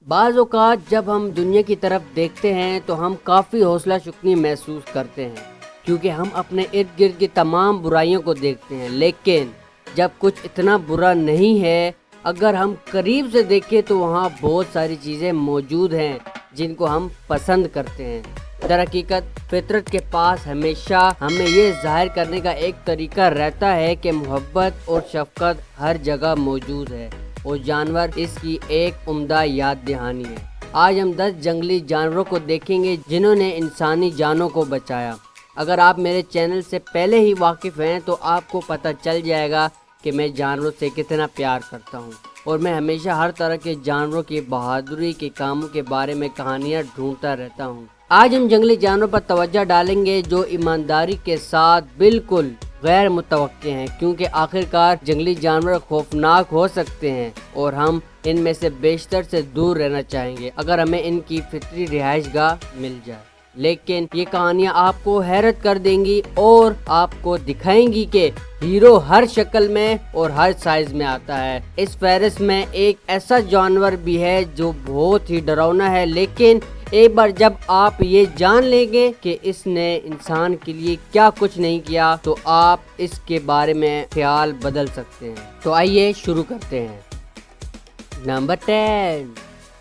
بعض اوقات جب ہم دنیا کی طرف دیکھتے ہیں تو ہم کافی حوصلہ شکنی محسوس کرتے ہیں کیونکہ ہم اپنے ارد گرد کی تمام برائیوں کو دیکھتے ہیں، لیکن جب کچھ اتنا برا نہیں ہے، اگر ہم قریب سے دیکھیں تو وہاں بہت ساری چیزیں موجود ہیں جن کو ہم پسند کرتے ہیں۔ در حقیقت فطرت کے پاس ہمیشہ ہمیں یہ ظاہر کرنے کا ایک طریقہ رہتا ہے کہ محبت اور شفقت ہر جگہ موجود ہے، اور جانور اس کی ایک عمدہ یاد دہانی ہے۔ آج ہم 10 جنگلی جانوروں کو دیکھیں گے جنہوں نے انسانی جانوں کو بچایا۔ اگر آپ میرے چینل سے پہلے ہی واقف ہیں تو آپ کو پتہ چل جائے گا کہ میں جانوروں سے کتنا پیار کرتا ہوں، اور میں ہمیشہ ہر طرح کے جانوروں کی بہادری کے کاموں کے بارے میں کہانیاں ڈھونڈتا رہتا ہوں۔ آج ہم جنگلی جانوروں پر توجہ ڈالیں گے جو ایمانداری کے ساتھ بالکل غیر متوقع ہیں، کیونکہ آخرکار جنگلی جانور خوفناک ہو سکتے ہیں اور ہم ان میں سے بیشتر سے دور رہنا چاہیں گے اگر ہمیں ان کی فطری رہائش گاہ مل جائے۔ لیکن یہ کہانیاں آپ کو حیرت کر دیں گی اور آپ کو دکھائیں گی کہ ہیرو ہر شکل میں اور ہر سائز میں آتا ہے۔ اس فہرست میں ایک ایسا جانور بھی ہے جو بہت ہی ڈراؤنا ہے، لیکن ایک بار جب آپ یہ جان لیں گے کہ اس نے انسان کے لیے کیا کچھ نہیں کیا تو آپ اس کے بارے میں خیال بدل سکتے ہیں۔ تو آئیے شروع کرتے ہیں۔ نمبر 10،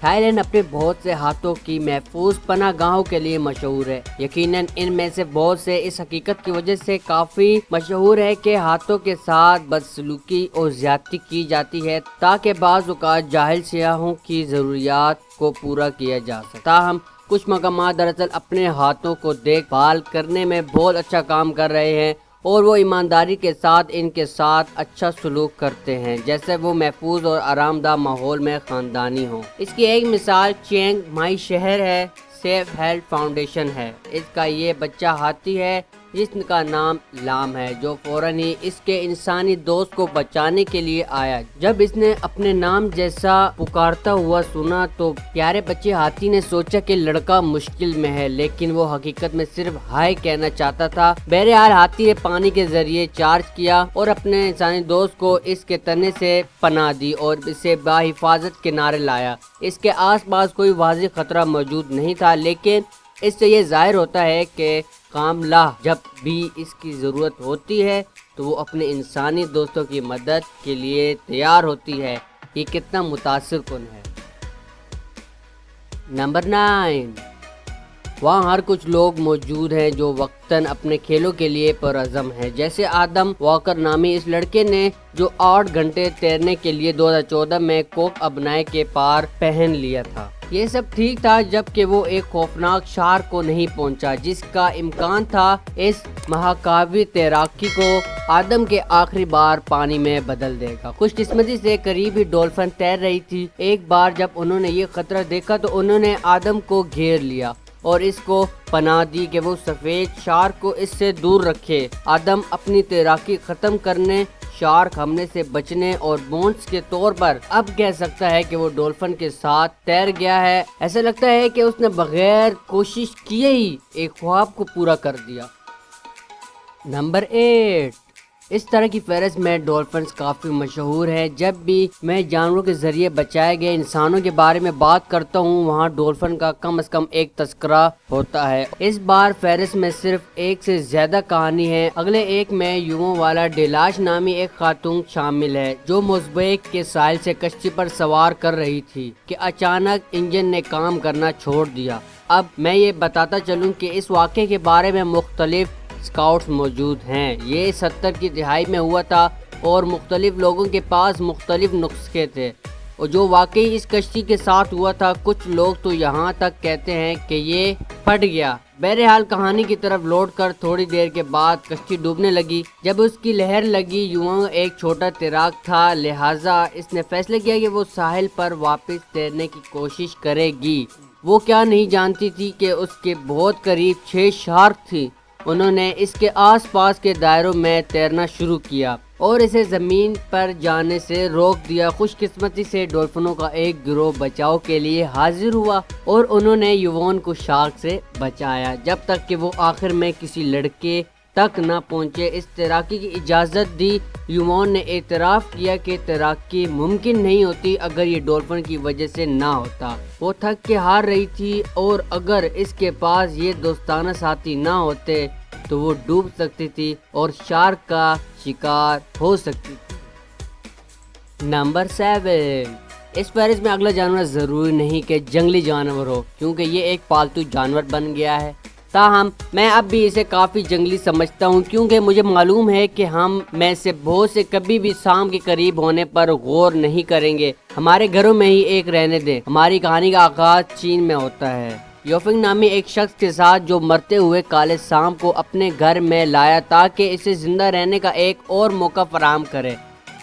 تھائی لینڈ اپنے بہت سے ہاتھوں کی محفوظ پناہ گاہوں کے لیے مشہور ہے۔ یقیناً ان میں سے بہت سے اس حقیقت کی وجہ سے کافی مشہور ہے کہ ہاتھوں کے ساتھ بدسلوکی اور زیادتی کی جاتی ہے تاکہ بعض اوقات جاہل سیاحوں کی ضروریات کو پورا کیا جا سکے۔ تاہم کچھ مقامات دراصل اپنے ہاتھوں کو دیکھ بھال کرنے میں بہت اچھا کام کر رہے ہیں اور وہ ایمانداری کے ساتھ ان کے ساتھ اچھا سلوک کرتے ہیں جیسے وہ محفوظ اور آرام دہ ماحول میں خاندانی ہوں۔ اس کی ایک مثال چینگ مائی شہر ہے سیف ہیلتھ فاؤنڈیشن ہے۔ اس کا یہ بچہ ہاتھی ہے جس کا نام لام ہے، جو فوراً ہی اس کے انسانی دوست کو بچانے کے لیے آیا۔ جب اس نے اپنے نام جیسا پکارتا ہوا سنا تو پیارے بچے ہاتھی نے سوچا کہ لڑکا مشکل میں ہے، لیکن وہ حقیقت میں صرف ہائے کہنا چاہتا تھا۔ بہرحال ہاتھی نے پانی کے ذریعے چارج کیا اور اپنے انسانی دوست کو اس کے تنے سے پناہ دی اور اسے بحفاظت کنارے لایا۔ اس کے آس پاس کوئی واضح خطرہ موجود نہیں تھا، لیکن اس سے یہ ظاہر ہوتا ہے کہ کاملہ جب بھی اس کی ضرورت ہوتی ہے تو وہ اپنے انسانی دوستوں کی مدد کے لیے تیار ہوتی ہے۔ یہ کتنا متاثر کن ہے۔ نمبر 9، وہاں ہر کچھ لوگ موجود ہیں جو وقتاً اپنے کھیلوں کے لیے پرعزم ہیں، جیسے آدم واکر نامی اس لڑکے نے جو 8 گھنٹے تیرنے کے لیے 2014 میں کوک ابنائے کے پار پہن لیا تھا۔ یہ سب ٹھیک تھا جب کہ وہ ایک خوفناک شارک کو نہیں پہنچا جس کا امکان تھا اس مہاکاوی تیراکی کو آدم کے آخری بار پانی میں بدل دے گا۔ خوش قسمتی سے قریب ہی ڈولفن تیر رہی تھی۔ ایک بار جب انہوں نے یہ خطرہ دیکھا تو انہوں نے آدم کو گھیر لیا اور اس کو پناہ دی کہ وہ سفید شارک کو اس سے دور رکھے۔ آدم اپنی تیراکی ختم کرنے، شارک حملے سے بچنے اور بونس کے طور پر اب کہہ سکتا ہے کہ وہ ڈولفن کے ساتھ تیر گیا ہے۔ ایسا لگتا ہے کہ اس نے بغیر کوشش کیے ہی ایک خواب کو پورا کر دیا۔ نمبر 8، اس طرح کی فہرست میں ڈولفنز کافی مشہور ہے۔ جب بھی میں جانوروں کے ذریعے بچائے گئے انسانوں کے بارے میں بات کرتا ہوں وہاں ڈولفن کا کم از کم ایک تذکرہ ہوتا ہے۔ اس بار فہرست میں صرف ایک سے زیادہ کہانی ہے۔ اگلے ایک میں یوموں والا ڈیلاش نامی ایک خاتون شامل ہے جو موزمبیق کے ساحل سے کشتی پر سوار کر رہی تھی کہ اچانک انجن نے کام کرنا چھوڑ دیا۔ اب میں یہ بتاتا چلوں کہ اس واقعے کے بارے میں مختلف اسکاؤٹس موجود ہیں۔ یہ 70 کی دہائی میں ہوا تھا اور مختلف لوگوں کے پاس مختلف نسخے تھے اور جو واقعی اس کشتی کے ساتھ ہوا تھا۔ کچھ لوگ تو یہاں تک کہتے ہیں کہ یہ پھٹ گیا۔ بہرحال کہانی کی طرف لوٹ کر تھوڑی دیر کے بعد کشتی ڈوبنے لگی۔ جب اس کی لہر لگی یوں ایک چھوٹا تیراک تھا، لہٰذا اس نے فیصلہ کیا کہ وہ ساحل پر واپس تیرنے کی کوشش کرے گی۔ وہ کیا نہیں جانتی تھی کہ اس کے بہت قریب 6 شارک تھی۔ انہوں نے اس کے آس پاس کے دائروں میں تیرنا شروع کیا اور اسے زمین پر جانے سے روک دیا۔ خوش قسمتی سے ڈولفنوں کا ایک گروہ بچاؤ کے لیے حاضر ہوا اور انہوں نے یوون کو شارک سے بچایا جب تک کہ وہ آخر میں کسی لڑکے تک نہ پہنچے۔ اس تیراکی کی اجازت دی۔ یوون نے اعتراف کیا کہ تیراکی ممکن نہیں ہوتی اگر یہ ڈولفن کی وجہ سے نہ ہوتا۔ وہ تھک کے ہار رہی تھی اور اگر اس کے پاس یہ دوستانہ ساتھی نہ ہوتے تو وہ ڈوب سکتی تھی اور شارک کا شکار ہو سکتی تھی۔ نمبر 7، اس فہرست میں اگلا جانور ضروری نہیں کہ جنگلی جانور ہو، کیونکہ یہ ایک پالتو جانور بن گیا ہے۔ تاہم میں اب بھی اسے کافی جنگلی سمجھتا ہوں، کیونکہ مجھے معلوم ہے کہ ہم میں سے بہت سے کبھی بھی سانپ کے قریب ہونے پر غور نہیں کریں گے۔ ہمارے گھروں میں ہی ایک رہنے دیں۔ ہماری کہانی کا آغاز چین میں ہوتا ہے، یوفنگ نامی ایک شخص کے ساتھ جو مرتے ہوئے کالے سانپ کو اپنے گھر میں لایا تاکہ اسے زندہ رہنے کا ایک اور موقع فراہم کرے۔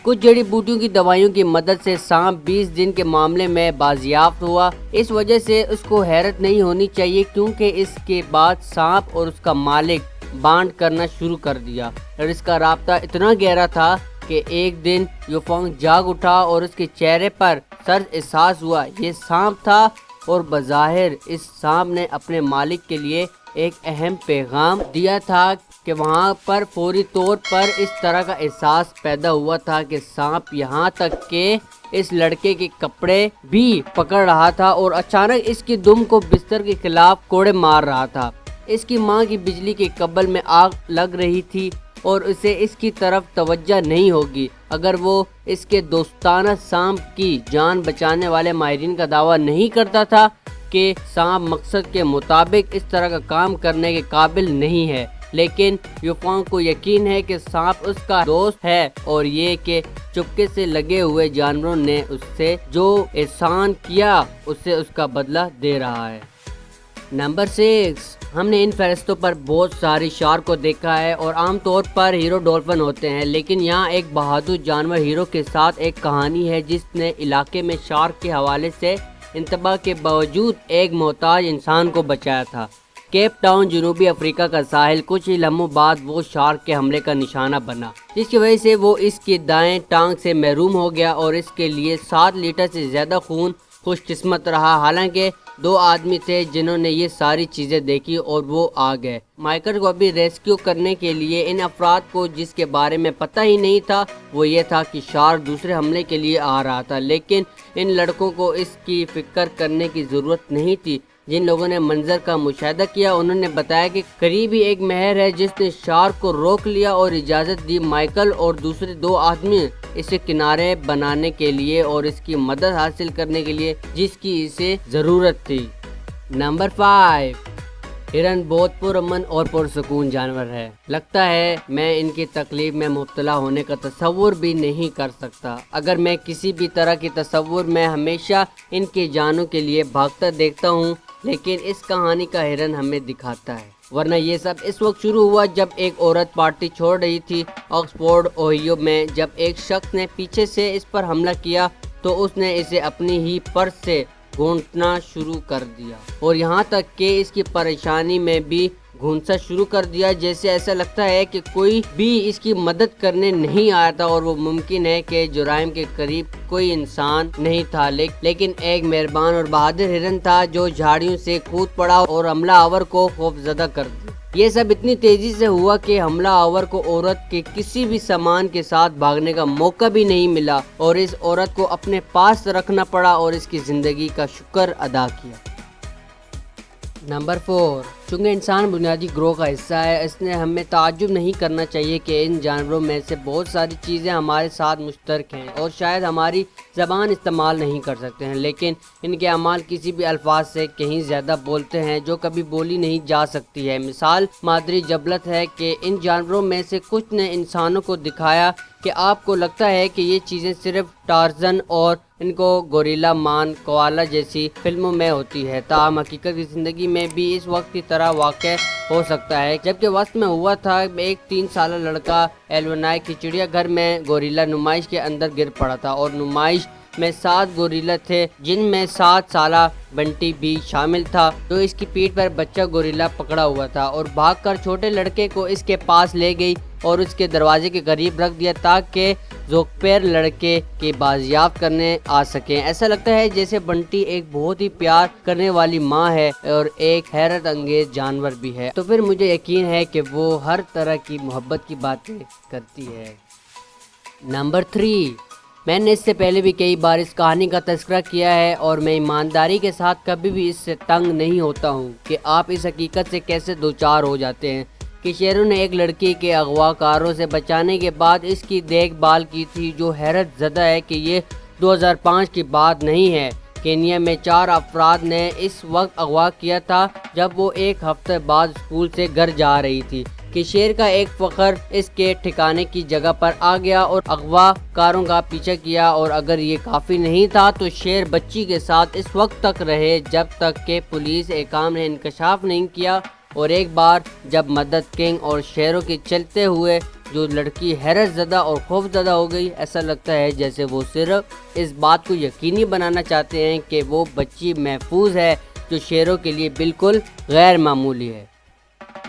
کچھ جڑی بوٹیوں کی دوائیوں کی مدد سے سانپ 20 دن کے معاملے میں بازیافت ہوا۔ اس وجہ سے اس کو حیرت نہیں ہونی چاہیے، کیونکہ اس کے بعد سانپ اور اس کا مالک بانڈ کرنا شروع کر دیا اور اس کا رابطہ اتنا گہرا تھا کہ ایک دن یوفنگ جاگ اٹھا اور اس کے چہرے پر سرد احساس ہوا یہ سانپ تھا، اور بظاہر اس سانپ نے اپنے مالک کے لیے ایک اہم پیغام دیا تھا کہ وہاں پر فوری طور پر اس طرح کا احساس پیدا ہوا تھا کہ سانپ یہاں تک کہ اس لڑکے کے کپڑے بھی پکڑ رہا تھا اور اچانک اس کی دم کو بستر کے خلاف کوڑے مار رہا تھا۔ اس کی ماں کی بجلی کے کبل میں آگ لگ رہی تھی اور اسے اس کی طرف توجہ نہیں ہوگی اگر وہ اس کے دوستانہ سانپ کی جان بچانے والے ماہرین کا دعویٰ نہیں کرتا تھا کہ سانپ مقصد کے مطابق اس طرح کا کام کرنے کے قابل نہیں ہے، لیکن یوفنگ کو یقین ہے کہ سانپ اس کا دوست ہے اور یہ کہ چپکے سے لگے ہوئے جانوروں نے اس سے جو احسان کیا اسے اس کا بدلہ دے رہا ہے۔ نمبر 6، ہم نے ان فہرستوں پر بہت ساری شارک کو دیکھا ہے اور عام طور پر ہیرو ڈولفن ہوتے ہیں، لیکن یہاں ایک بہادر جانور ہیرو کے ساتھ ایک کہانی ہے جس نے علاقے میں شارک کے حوالے سے انتباہ کے باوجود ایک محتاج انسان کو بچایا تھا۔ کیپ ٹاؤن جنوبی افریقہ کا ساحل کچھ ہی لمحوں بعد وہ شارک کے حملے کا نشانہ بنا، جس کی وجہ سے وہ اس کی دائیں ٹانگ سے محروم ہو گیا اور اس کے لیے 7 لیٹر سے زیادہ خون خوش قسمت رہا۔ حالانکہ 2 آدمی تھے جنہوں نے یہ ساری چیزیں دیکھی اور وہ آ گئے مائیکل کو ابھی ریسکیو کرنے کے لیے۔ ان افراد کو جس کے بارے میں پتہ ہی نہیں تھا وہ یہ تھا کہ شارک دوسرے حملے کے لیے آ رہا تھا، لیکن ان لڑکوں کو اس کی فکر کرنے کی ضرورت نہیں تھی۔ جن لوگوں نے منظر کا مشاہدہ کیا انہوں نے بتایا کہ قریب ہی ایک مہر ہے جس نے شارک کو روک لیا اور اجازت دی مائیکل اور دوسرے 2 آدمی اسے کنارے بنانے کے لیے اور اس کی مدد حاصل کرنے کے لیے جس کی اسے ضرورت تھی۔ نمبر 5، ہرن بہت پرامن اور پرسکون جانور ہے۔ لگتا ہے میں ان کی تکلیف میں مبتلا ہونے کا تصور بھی نہیں کر سکتا۔ اگر میں کسی بھی طرح کی تصور میں ہمیشہ ان کی جانوں کے لیے بھاگتا دیکھتا ہوں، لیکن اس کہانی کا ہرن ہمیں دکھاتا ہے۔ ورنہ یہ سب اس وقت شروع ہوا جب ایک عورت پارٹی چھوڑ رہی تھی آکسفورڈ اوہیو میں۔ جب ایک شخص نے پیچھے سے اس پر حملہ کیا تو اس نے اسے اپنی ہی پرس سے گھونٹنا شروع کر دیا اور یہاں تک کہ اس کی پریشانی میں بھی گھونسا شروع کر دیا، جیسے ایسا لگتا ہے کہ کوئی بھی اس کی مدد کرنے نہیں آیا تھا اور وہ ممکن ہے کہ جرائم کے قریب کوئی انسان نہیں تھا، لیکن ایک مہربان اور بہادر ہرن تھا جو جھاڑیوں سے کود پڑا اور حملہ آور کو خوفزدہ کر دیا۔ یہ سب اتنی تیزی سے ہوا کہ حملہ آور کو عورت کے کسی بھی سامان کے ساتھ بھاگنے کا موقع بھی نہیں ملا اور اس عورت کو اپنے پاس رکھنا پڑا اور اس کی زندگی کا شکر ادا کیا۔ نمبر 4، چونکہ انسان بنیادی گروہ کا حصہ ہے، اس نے ہمیں تعجب نہیں کرنا چاہیے کہ ان جانوروں میں سے بہت ساری چیزیں ہمارے ساتھ مشترک ہیں اور شاید ہماری زبان استعمال نہیں کر سکتے ہیں، لیکن ان کے اعمال کسی بھی الفاظ سے کہیں زیادہ بولتے ہیں جو کبھی بولی نہیں جا سکتی ہے۔ مثال مادری جبلت ہے کہ ان جانوروں میں سے کچھ نے انسانوں کو دکھایا کہ آپ کو لگتا ہے کہ یہ چیزیں صرف ٹارزن اور ان کو گوریلا مان کوالا جیسی فلموں میں ہوتی ہے، تاہم حقیقت کی زندگی میں بھی اس وقت کی طرح واقع ہو سکتا ہے۔ جبکہ وسط میں ہوا تھا، ایک 3 سالہ لڑکا ایلونائی کے چڑیا گھر میں گوریلا نمائش کے اندر گر پڑا تھا اور نمائش میں 7 گوریلا تھے جن میں 7 سالہ بنٹی بھی شامل تھا، تو اس کی پیٹھ پر بچہ گوریلا پکڑا ہوا تھا اور بھاگ کر چھوٹے لڑکے کو اس کے پاس لے گئی اور اس کے دروازے کے قریب رکھ دیا تاکہ زوکپیر لڑکے کے بازیافت کرنے آ سکیں۔ ایسا لگتا ہے جیسے بنٹی ایک بہت ہی پیار کرنے والی ماں ہے اور ایک حیرت انگیز جانور بھی ہے، تو پھر مجھے یقین ہے کہ وہ ہر طرح کی محبت کی باتیں کرتی ہے۔ نمبر 3، میں نے اس سے پہلے بھی کئی بار اس کہانی کا تذکرہ کیا ہے اور میں ایمانداری کے ساتھ کبھی بھی اس سے تنگ نہیں ہوتا ہوں کہ آپ اس حقیقت سے کیسے دوچار ہو جاتے ہیں کہ شیروں نے ایک لڑکی کے اغوا کاروں سے بچانے کے بعد اس کی دیکھ بھال کی تھی، جو حیرت زدہ ہے کہ یہ 2005 کی بات نہیں ہے۔ کینیا میں 4 افراد نے اس وقت اغوا کیا تھا جب وہ ایک ہفتے بعد اسکول سے گھر جا رہی تھی کہ شیر کا ایک فخر اس کے ٹھکانے کی جگہ پر آ گیا اور اغوا کاروں کا پیچھا کیا، اور اگر یہ کافی نہیں تھا تو شیر بچی کے ساتھ اس وقت تک رہے جب تک کہ پولیس حکام نے انکشاف نہیں کیا، اور ایک بار جب مدد کنگ اور شیروں کے چلتے ہوئے جو لڑکی حیرت زدہ اور خوف زدہ ہو گئی، ایسا لگتا ہے جیسے وہ صرف اس بات کو یقینی بنانا چاہتے ہیں کہ وہ بچی محفوظ ہے، جو شیروں کے لیے بالکل غیر معمولی ہے۔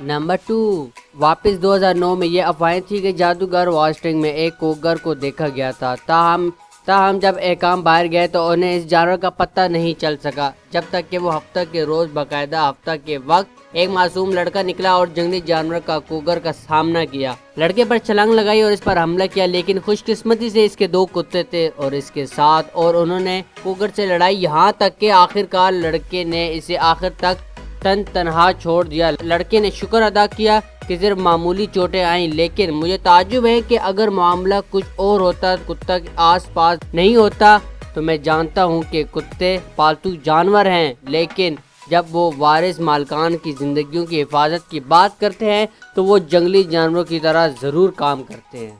نمبر 2، واپس 2009 میں یہ افواہیں تھی کہ جادوگر واسٹنگ میں ایک کوگر کو دیکھا گیا تھا، تاہم جب حکام باہر گئے تو انہیں اس جانور کا پتہ نہیں چل سکا جب تک کہ وہ ہفتہ کے روز باقاعدہ ہفتہ کے وقت ایک معصوم لڑکا نکلا اور جنگلی جانور کا کوگر کا سامنا کیا، لڑکے پر چھلانگ لگائی اور اس پر حملہ کیا، لیکن خوش قسمتی سے اس کے 2 کتے تھے اور اس کے ساتھ، اور انہوں نے کوگر سے لڑائی یہاں تک کہ آخرکار لڑکے نے اسے آخر تک تنہا چھوڑ دیا۔ لڑکے نے شکر ادا کیا کہ صرف معمولی چوٹیں آئیں، لیکن مجھے تعجب ہے کہ اگر معاملہ کچھ اور ہوتا، کتا کے آس پاس نہیں ہوتا، تو میں جانتا ہوں کہ کتے پالتو جانور ہیں، لیکن جب وہ وارث مالکان کی زندگیوں کی حفاظت کی بات کرتے ہیں تو وہ جنگلی جانوروں کی طرح ضرور کام کرتے ہیں۔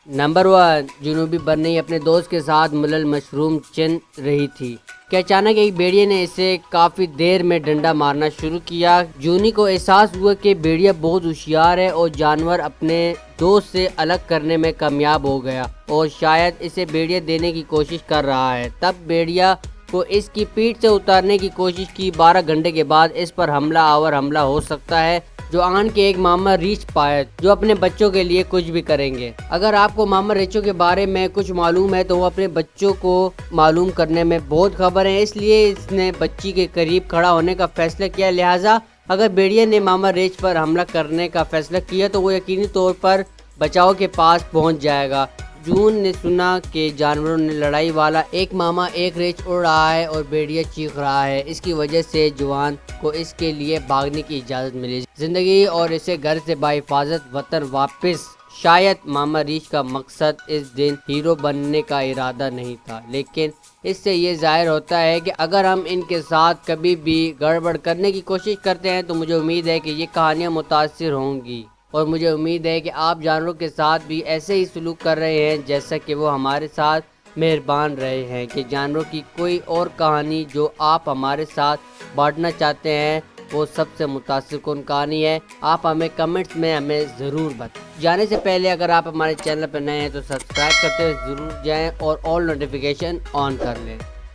نمبر 1، جنوبی برنی اپنے دوست کے ساتھ ملل مشروم چن رہی تھی کہ اچانک ایک بھیڑیے نے اسے کافی دیر میں ڈنڈا مارنا شروع کیا۔ جونی کو احساس ہوا کہ بھیڑیا بہت ہوشیار ہے اور جانور اپنے دوست سے الگ کرنے میں کامیاب ہو گیا اور شاید اسے بھیڑیا دینے کی کوشش کر رہا ہے۔ تب بھیڑیا کو اس کی پیٹھ سے اتارنے کی کوشش کی۔ 12 گھنٹے کے بعد اس پر حملہ آور حملہ ہو سکتا ہے، جو آن کے ایک ماما ریچھ پائے جو اپنے بچوں کے لیے کچھ بھی کریں گے۔ اگر آپ کو ماما ریچوں کے بارے میں کچھ معلوم ہے تو وہ اپنے بچوں کو معلوم کرنے میں بہت خبر ہے، اس لیے اس نے بچی کے قریب کھڑا ہونے کا فیصلہ کیا۔ لہٰذا اگر بھیڑیا نے ماما ریچھ پر حملہ کرنے کا فیصلہ کیا تو وہ یقینی طور پر بچاؤ کے پاس پہنچ جائے گا۔ جون نے سنا کہ جانوروں نے لڑائی والا ایک ماما ایک ریچھ اڑ رہا ہے اور بھیڑیا چیخ رہا ہے، اس کی وجہ سے جوان کو اس کے لیے بھاگنے کی اجازت ملی زندگی اور اسے گھر سے بحفاظت وطن واپس۔ شاید ماما ریچھ کا مقصد اس دن ہیرو بننے کا ارادہ نہیں تھا، لیکن اس سے یہ ظاہر ہوتا ہے کہ اگر ہم ان کے ساتھ کبھی بھی گڑبڑ کرنے کی کوشش کرتے ہیں تو مجھے امید ہے کہ یہ کہانیاں متاثر ہوں گی، اور مجھے امید ہے کہ آپ جانوروں کے ساتھ بھی ایسے ہی سلوک کر رہے ہیں جیسا کہ وہ ہمارے ساتھ مہربان رہے ہیں۔ کہ جانوروں کی کوئی اور کہانی جو آپ ہمارے ساتھ بانٹنا چاہتے ہیں وہ سب سے متاثر کن کہانی ہے، آپ ہمیں کمنٹس میں ہمیں ضرور بتائیں۔ جانے سے پہلے اگر آپ ہمارے چینل پر نئے ہیں تو سبسکرائب کرتے ہوئے ضرور جائیں اور آل نوٹیفیکیشن آن کر لیں۔